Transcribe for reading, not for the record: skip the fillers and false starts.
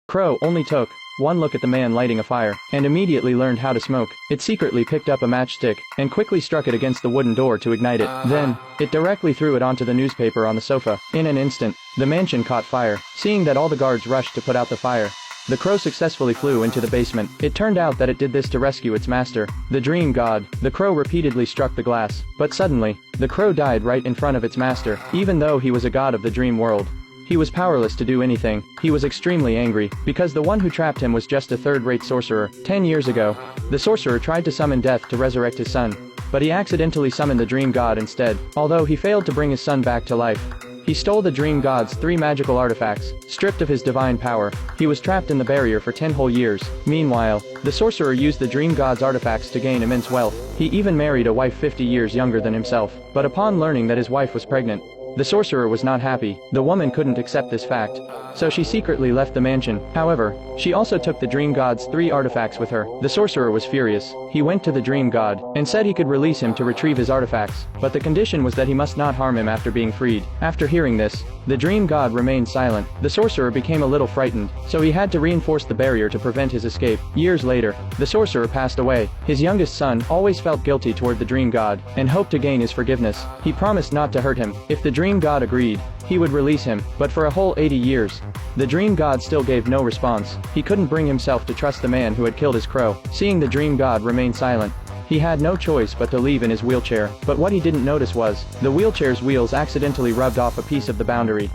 Crow only took one look at the man lighting a fire, and immediately learned how to smoke. It secretly picked up a matchstick, and quickly struck it against the wooden door to ignite it. Then, it directly threw it onto the newspaper on the sofa. In an instant, the mansion caught fire. Seeing that all the guards rushed to put out the fire, the crow successfully flew into the basement. It turned out that it did this to rescue its master, the dream god. The crow repeatedly struck the glass, but suddenly, the crow died right in front of its master. Even though he was a god of the dream world, he was powerless to do anything. He was extremely angry, because the one who trapped him was just a third-rate sorcerer. 10 years ago, the sorcerer tried to summon death to resurrect his son, but he accidentally summoned the dream god instead. Although he failed to bring his son back to life, he stole the dream god's 3 magical artifacts. Stripped of his divine power, he was trapped in the barrier for 10 whole years. Meanwhile, the sorcerer used the dream god's artifacts to gain immense wealth. He even married a wife 50 years younger than himself. But upon learning that his wife was pregnant, the sorcerer was not happy. The woman couldn't accept this fact, so she secretly left the mansion. However, she also took the dream god's 3 artifacts with her. The sorcerer was furious. He went to the dream god and said he could release him to retrieve his artifacts, but the condition was that he must not harm him after being freed. After hearing this, the dream god remained silent. The sorcerer became a little frightened, so he had to reinforce the barrier to prevent his escape. Years later, the sorcerer passed away. His youngest son always felt guilty toward the dream god and hoped to gain his forgiveness. He promised not to hurt him. If the dream god agreed, he would release him. But for a whole 80 years, the dream god still gave no response. He couldn't bring himself to trust the man who had killed his crow. Seeing the dream god remain silent, he had no choice but to leave in his wheelchair. But what he didn't notice was, the wheelchair's wheels accidentally rubbed off a piece of the boundary.